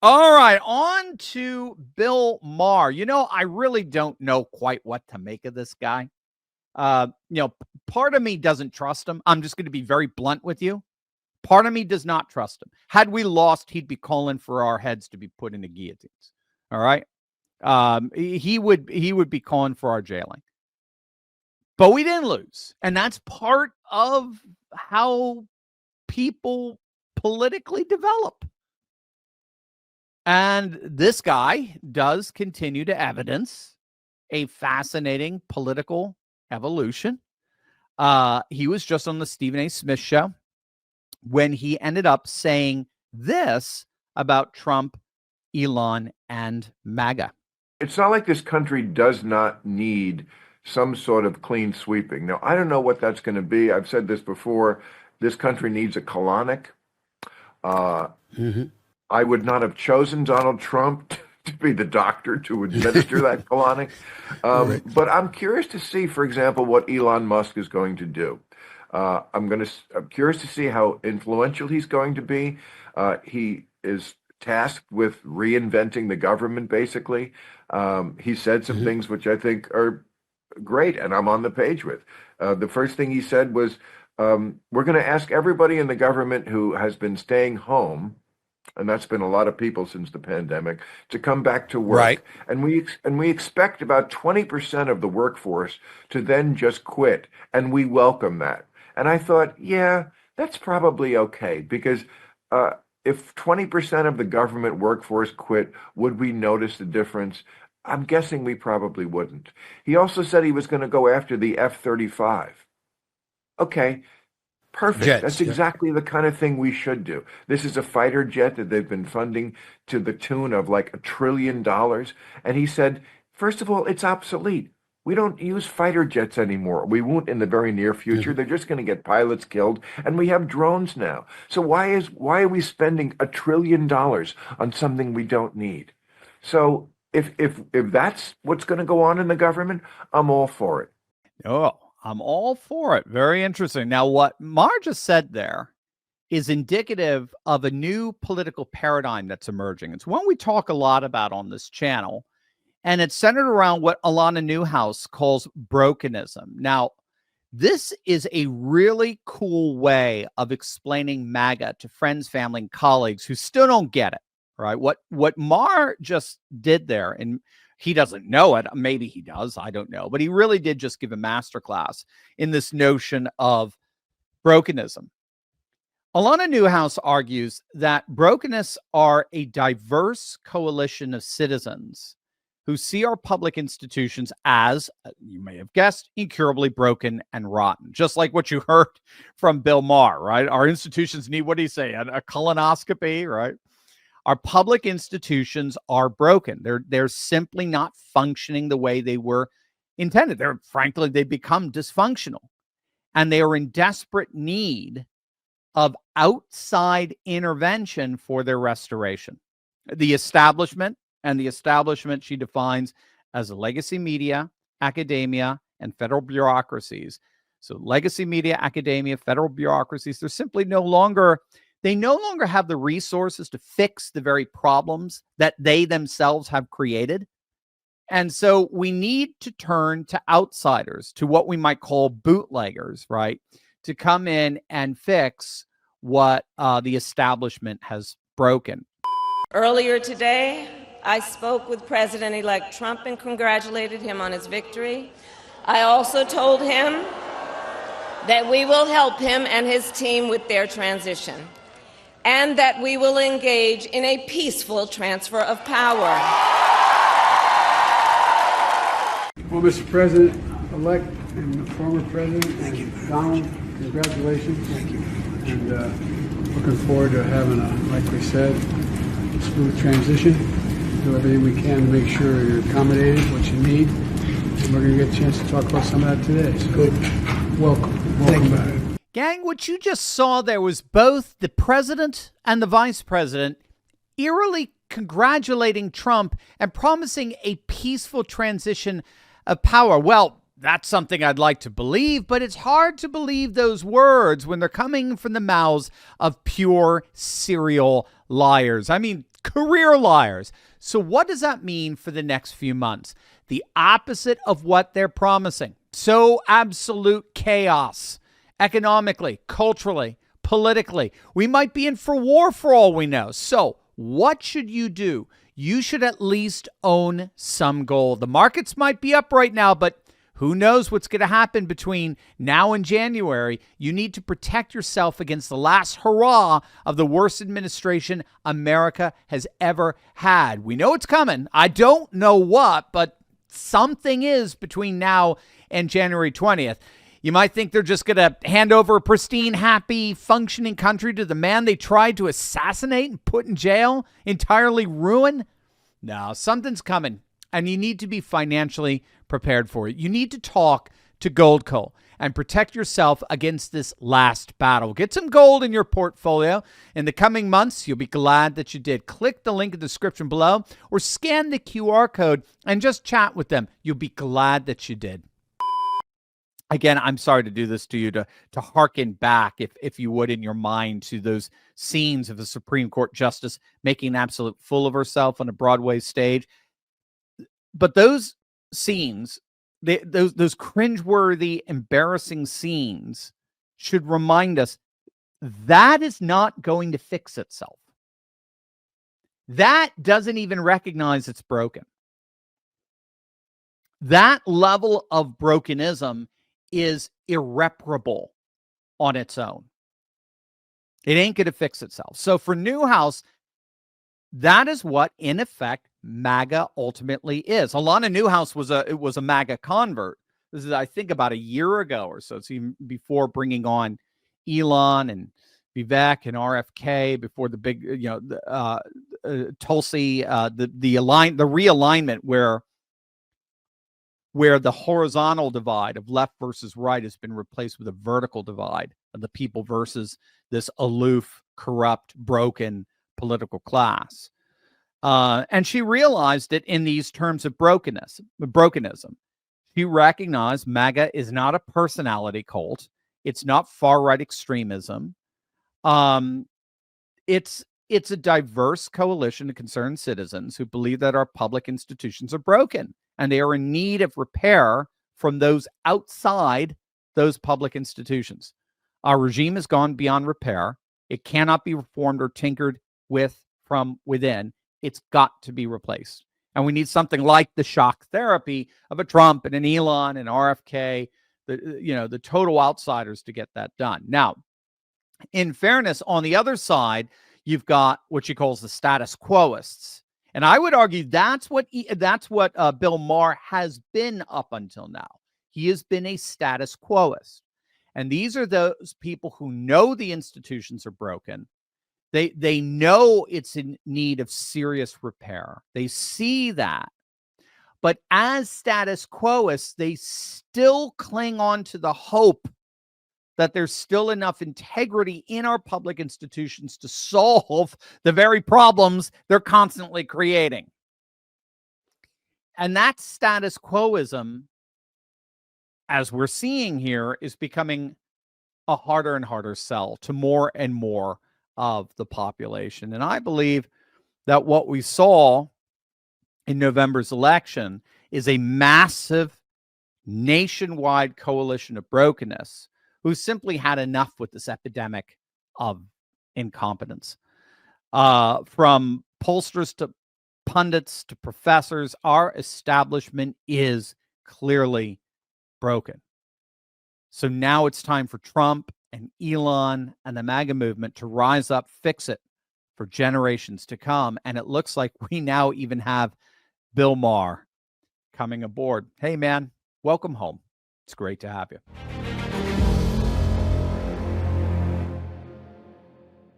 All right, on to Bill Maher. I really don't know quite what to make of this guy. Part of me doesn't trust him. I'm just going to be very blunt with you. Part of me does not trust him. Had we lost, he'd be calling for our heads to be put into guillotines. All right. He would be calling for our jailing. But we didn't lose. And that's part of how people politically develop. And this guy does continue to evidence a fascinating political evolution. He was just on the Stephen A. Smith show when he ended up saying this about Trump, Elon, and MAGA. It's not like this country does not need some sort of clean sweeping. Now, I don't know what that's going to be. I've said this before. This country needs a colonic. Uh, I would not have chosen Donald Trump to be the doctor to administer that colonic. Right. But I'm curious to see, for example, what Elon Musk is going to do. I'm curious to see how influential he's going to be. He is tasked with reinventing the government, basically. He said some things which I think are great, and I'm on the page with. The first thing he said was, we're going to ask everybody in the government who has been staying home, and that's been a lot of people since the pandemic, to come back to work. Right. And we expect about 20% of the workforce to then just quit, and we welcome that. And I thought, yeah, that's probably okay, because if 20% of the government workforce quit, would we notice the difference? I'm guessing we probably wouldn't. He also said he was going to go after the F-35. Okay, perfect. Jets, That's yeah. exactly the kind of thing we should do. This is a fighter jet that they've been funding to the tune of like $1 trillion. And he said, first of all, it's obsolete. We don't use fighter jets anymore. We won't in the very near future. They're just going to get pilots killed, and we have drones now. So why are we spending $1 trillion on something we don't need? So if that's what's going to go on in the government, I'm all for it. Oh, I'm all for it. Very interesting. Now, what Maher just said there is indicative of a new political paradigm that's emerging. It's one we talk a lot about on this channel, and it's centered around what Alana Newhouse calls brokenism. Now, this is a really cool way of explaining MAGA to friends, family, and colleagues who still don't get it, right? What Maher just did there, and he doesn't know it. Maybe he does. I don't know. But he really did just give a masterclass in this notion of brokenism. Alana Newhouse argues that brokenness are a diverse coalition of citizens who see our public institutions as, you may have guessed, incurably broken and rotten. Just like what you heard from Bill Maher, right? Our institutions need, what do you say, a colonoscopy, right? Our public institutions are broken. They're simply not functioning the way they were intended. Frankly, they've become dysfunctional, and they are in desperate need of outside intervention for their restoration. The establishment she defines as legacy media, academia, and federal bureaucracies. So legacy media, academia, federal bureaucracies, they're simply no longer have the resources to fix the very problems that they themselves have created. And so we need to turn to outsiders, to what we might call bootleggers, right? To come in and fix what the establishment has broken. Earlier today, I spoke with President-elect Trump and congratulated him on his victory. I also told him that we will help him and his team with their transition, and that we will engage in a peaceful transfer of power. Well, Mr. President-elect and former President, Donald, congratulations. Thank you. And looking forward to having like we said, smooth transition. Do everything we can to make sure you're accommodated, what you need. And we're going to get a chance to talk about some of that today. So good. Welcome back. Gang, what you just saw there was both the president and the vice president eerily congratulating Trump and promising a peaceful transition of power. Well, that's something I'd like to believe, but it's hard to believe those words when they're coming from the mouths of pure serial liars. I mean, career liars. So what does that mean for the next few months? The opposite of what they're promising. So absolute chaos, economically, culturally, politically. We might be in for war for all we know. So what should you do? You should at least own some gold. The markets might be up right now, but who knows what's going to happen between now and January? You need to protect yourself against the last hurrah of the worst administration America has ever had. We know it's coming. I don't know what, but something is between now and January 20th. You might think they're just going to hand over a pristine, happy, functioning country to the man they tried to assassinate and put in jail, entirely ruin. No, something's coming, and you need to be financially prepared for it. You need to talk to Goldco and protect yourself against this last battle. Get some gold in your portfolio. In the coming months, you'll be glad that you did. Click the link in the description below or scan the QR code and just chat with them. You'll be glad that you did. Again, I'm sorry to do this to you, to hearken back, if you would, in your mind, to those scenes of the Supreme Court justice making an absolute fool of herself on a Broadway stage. But those scenes, those cringeworthy, embarrassing scenes should remind us that is not going to fix itself. That doesn't even recognize it's broken. That level of brokenism is irreparable on its own. It ain't going to fix itself. So for Newhouse, that is what, in effect, MAGA ultimately is. Alana Newhouse was a MAGA convert. This is, I think, about a year ago or so. It's even before bringing on Elon and Vivek and RFK, before the big, Tulsi, the realignment where the horizontal divide of left versus right has been replaced with a vertical divide of the people versus this aloof, corrupt, broken political class. And she realized it in these terms of brokenism. She recognized MAGA is not a personality cult. It's not far-right extremism. It's a diverse coalition of concerned citizens who believe that our public institutions are broken and they are in need of repair from those outside those public institutions. Our regime has gone beyond repair. It cannot be reformed or tinkered with from within. It's got to be replaced. And we need something like the shock therapy of a Trump and an Elon and RFK, the total outsiders to get that done. Now, in fairness, on the other side, you've got what she calls the status quoists. And I would argue that's what Bill Maher has been up until now. He has been a status quoist. And these are those people who know the institutions are broken. They know it's in need of serious repair. They see that. But as status quoists, they still cling on to the hope that there's still enough integrity in our public institutions to solve the very problems they're constantly creating. And that status quoism, as we're seeing here, is becoming a harder and harder sell to more and more of the population. And I believe that what we saw in November's election is a massive nationwide coalition of brokenness who simply had enough with this epidemic of incompetence. From pollsters to pundits to professors, our establishment is clearly broken. So now it's time for Trump and Elon and the MAGA movement to rise up, fix it for generations to come. And it looks like we now even have Bill Maher coming aboard. Hey, man, welcome home. It's great to have you.